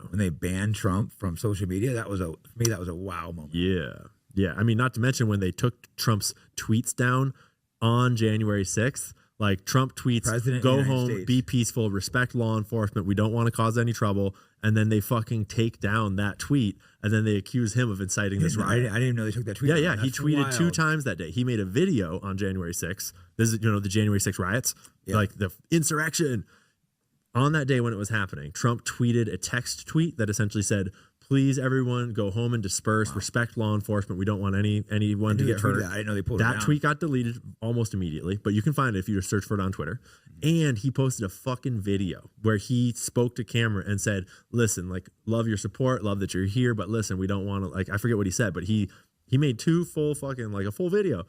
When they banned Trump from social media, for me, that was a wow moment. Yeah. Yeah. I mean, not to mention when they took Trump's tweets down on January 6th, like Trump tweets, go home, be peaceful, respect law enforcement. We don't want to cause any trouble. And then they fucking take down that tweet. And then they accuse him of inciting this riot. I didn't even know they took that tweet down. Yeah. He tweeted 2 times that day. He made a video on January 6th. This is, the January 6th riots, like the insurrection. On that day when it was happening, Trump tweeted a text tweet that essentially said, please, everyone, go home and disperse. Wow. Respect law enforcement. We don't want anyone to get hurt. I didn't know they pulled it down. That tweet got deleted almost immediately, but you can find it if you just search for it on Twitter. And he posted a fucking video where he spoke to camera and said, listen, like, love your support, love that you're here, but listen, we don't want to, like, I forget what he said, but he made 2 full fucking, like, a full video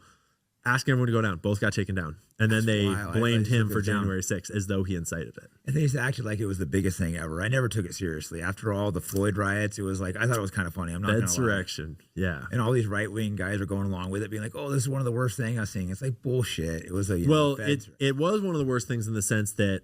asking everyone to go down. Both got taken down. And then they blamed him for January 6th as though he incited it. And they just acted like it was the biggest thing ever. I never took it seriously. After all the Floyd riots, it was like, I thought it was kind of funny. I'm not going to lie. Insurrection. Yeah. And all these right-wing guys are going along with it, being like, oh, this is one of the worst things I've seen. It's like bullshit. It was a, it was one of the worst things in the sense that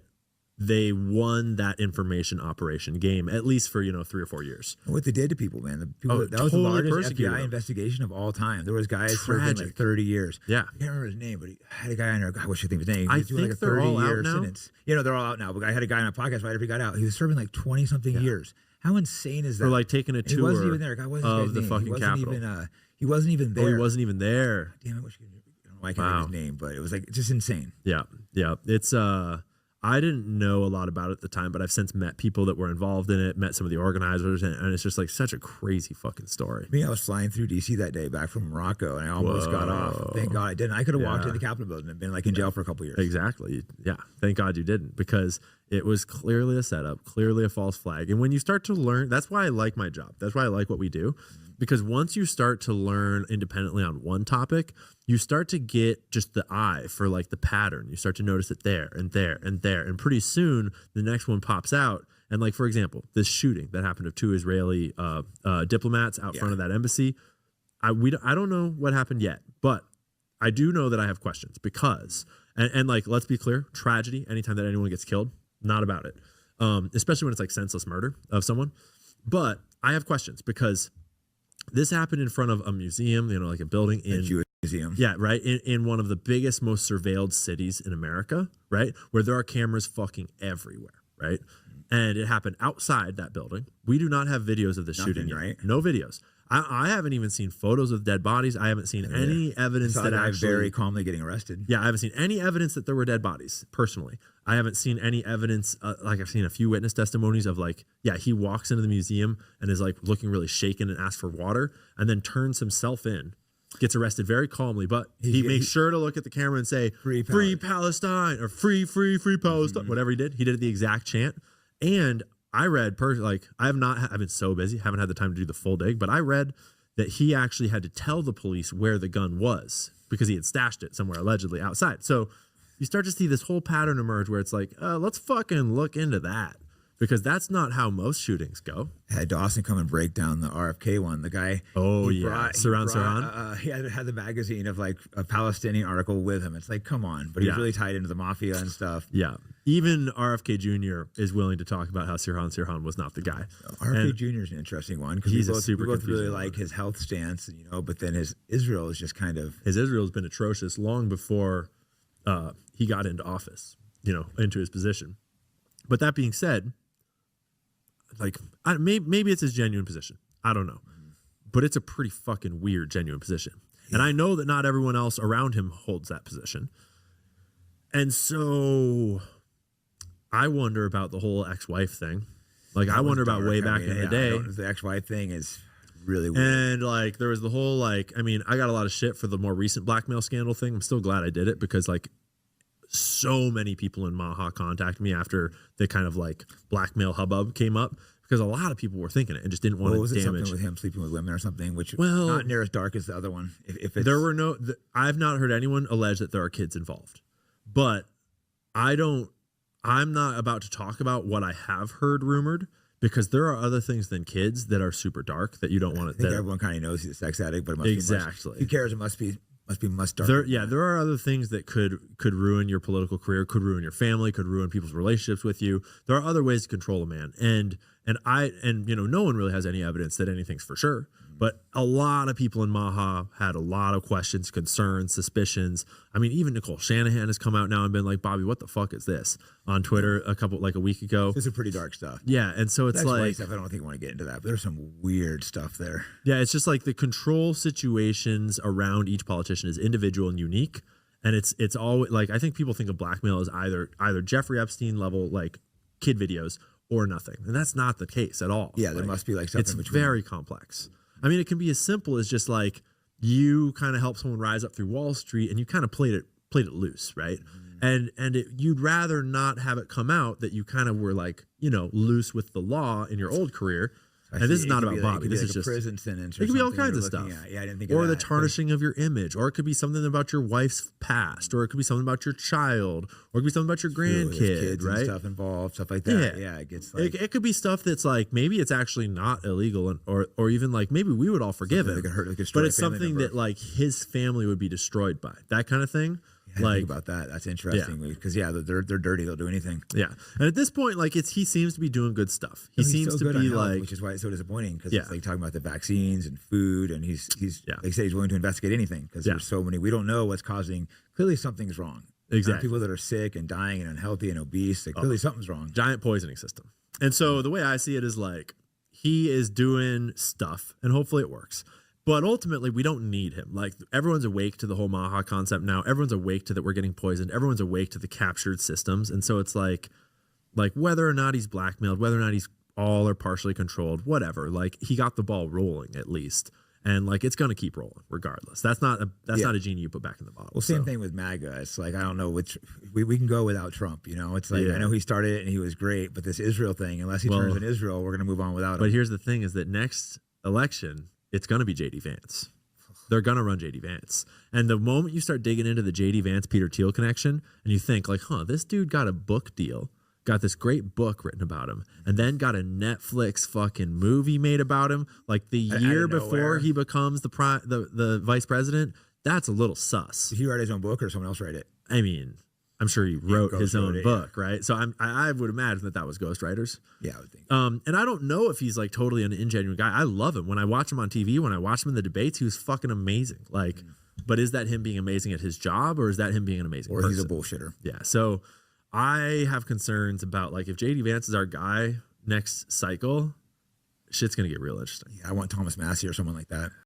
they won that information operation game, at least for, 3 or 4 years. What they did to people, man. That was the largest FBI investigation of all time. There was guys serving like 30 years. Yeah. I can't remember his name, but he had a guy on there. God, I wish I think his name. He I was doing think like a they're all out 30-year now. sentence. They're all out now. But I had a guy on a podcast right after he got out. He was serving like 20-something years. How insane is that? Or like taking a tour he wasn't even there. God, what was his the name? fucking Capitol. He wasn't even there. Oh, he wasn't even there. Damn, I wish I don't know why I can't remember his name, but it was like just insane. Yeah. Yeah. It's I didn't know a lot about it at the time, but I've since met people that were involved in it, met some of the organizers, and it's just like such a crazy fucking story. I was flying through DC that day back from Morocco, and I almost got off. Thank God I didn't. I could have walked into the Capitol building and been like in jail for a couple years. Exactly. Yeah. Thank God you didn't, because it was clearly a setup, clearly a false flag. And when you start to learn, that's why I like my job. That's why I like what we do. Because once you start to learn independently on one topic, you start to get just the eye for like the pattern. You start to notice it there and there and there. And pretty soon the next one pops out. And like, for example, this shooting that happened of 2 Israeli diplomats out front of that embassy. I don't know what happened yet, but I do know that I have questions because, and like, let's be clear, tragedy, anytime that anyone gets killed, not about it. Especially when it's like senseless murder of someone. But I have questions because this happened in front of a museum, like a building in a Jewish museum. Yeah, right. In one of the biggest, most surveilled cities in America, right? Where there are cameras fucking everywhere, right? And it happened outside that building. We do not have videos of the shooting yet. Right? No videos. I haven't even seen photos of dead bodies. I haven't seen any evidence that actually very calmly getting arrested. Yeah, I haven't seen any evidence that there were dead bodies personally. I haven't seen any evidence. Like I've seen a few witness testimonies of like, yeah, he walks into the museum and is like looking really shaken and asks for water and then turns himself in, gets arrested very calmly, but he makes sure to look at the camera and say, free Palestine or free Palestine, whatever he did. He did the exact chant. And I read, I've been so busy, haven't had the time to do the full dig, but I read that he actually had to tell the police where the gun was because he had stashed it somewhere allegedly outside. So you start to see this whole pattern emerge where it's like, let's fucking look into that because that's not how most shootings go. I had Dawson come and break down the RFK one. The guy, Saran. He had the magazine of like a Palestinian article with him. It's like, come on, but he's really tied into the mafia and stuff. Yeah, even RFK Jr. is willing to talk about how Sirhan was not the guy. RFK Jr. is an interesting one because we both really like his health stance, but then his Israel is just kind of Israel's been atrocious long before he got into office, into his position. But that being said, like maybe it's his genuine position. I don't know. But it's a pretty fucking weird genuine position. Yeah. And I know that not everyone else around him holds that position. And so I wonder about the whole ex-wife thing. Like I wonder about way back in the day. The ex-wife thing is really weird. And like there was the whole I got a lot of shit for the more recent blackmail scandal thing. I'm still glad I did it because like so many people in Maha contacted me after the kind of like blackmail hubbub came up because a lot of people were thinking it and just didn't want to damage. Something with him sleeping with women or something, which not near as dark as the other one. If it's, there were I've not heard anyone allege that there are kids involved, but I'm not about to talk about what I have heard rumored because there are other things than kids that are super dark that you don't want to. I think everyone kind of knows he's a sex addict, but it must exactly. Be who cares? It must be Must be much darker. There are other things that could ruin your political career, could ruin your family, could ruin people's relationships with you. There are other ways to control a man, and no one really has any evidence that anything's for sure. But a lot of people in Maha had a lot of questions, concerns, suspicions. I mean, even Nicole Shanahan has come out now and been like, Bobby, what the fuck is this? On Twitter a week ago. This is pretty dark stuff. Yeah. And so it's That's like, stuff. I don't think I want to get into that, but there's some weird stuff there. Yeah. It's just like the control situations around each politician is individual and unique. And it's always like, I think people think of blackmail as either Jeffrey Epstein level, like kid videos or nothing. And that's not the case at all. Yeah. There must be like something it's between. very complex. I mean, it can be as simple as just like you kind of help someone rise up through Wall Street and you kind of played it loose, right? And you'd rather not have it come out that you kind of were like, loose with the law in your old career. And this is not about Bobby. This is just a prison sentence. It could be all kinds of stuff. Yeah, I didn't think or of the that. tarnishing of your image, or it could be something about your wife's past, or it could be something about your child, or it could be something about your grandkid, kids right? And stuff involved, stuff like that. Yeah, it gets like it could be stuff that's like maybe it's actually not illegal, or even like maybe we would all forgive it, but it's something that like his family would be destroyed by, that kind of thing. Yeah, like think about that. That's interesting because they're dirty. They'll do anything. Yeah, and at this point, like he seems to be doing good stuff. He seems to be like, which is why it's so disappointing because it's like talking about the vaccines and food, and he's they say he's willing to investigate anything because there's so many. We don't know what's causing. Clearly, something's wrong. Exactly, people that are sick and dying and unhealthy and obese. Like, clearly, something's wrong. Giant poisoning system. And so the way I see it is like he is doing stuff, and hopefully it works. But ultimately, we don't need him. Like everyone's awake to the whole Maha concept now. Everyone's awake to that we're getting poisoned. Everyone's awake to the captured systems. And so it's like whether or not he's blackmailed, whether or not he's all or partially controlled, whatever. Like he got the ball rolling at least, and like it's gonna keep rolling regardless. That's not a genie you put back in the bottle. Well, same thing with MAGA. It's like I don't know which we can go without Trump. It's like I know he started it and he was great, but this Israel thing, unless he turns in Israel, we're gonna move on without him. But here's the thing: is that next election, it's going to be JD Vance. They're going to run JD Vance. And the moment you start digging into the JD Vance Peter Thiel connection and you think like, this dude got a book deal, got this great book written about him, and then got a Netflix fucking movie made about him like the year before he becomes the vice president, that's a little sus. Did he write his own book or someone else write it? I mean, I'm sure he wrote his own book, right? So I would imagine that was ghostwriters. Yeah, I would think. And I don't know if he's like totally an ingenuine guy. I love him. When I watch him on TV, when I watch him in the debates, he was fucking amazing. Like, but is that him being amazing at his job, or is that him being an amazing person? He's a bullshitter. Yeah. So I have concerns about like if JD Vance is our guy next cycle, shit's gonna get real interesting. Yeah, I want Thomas Massey or someone like that.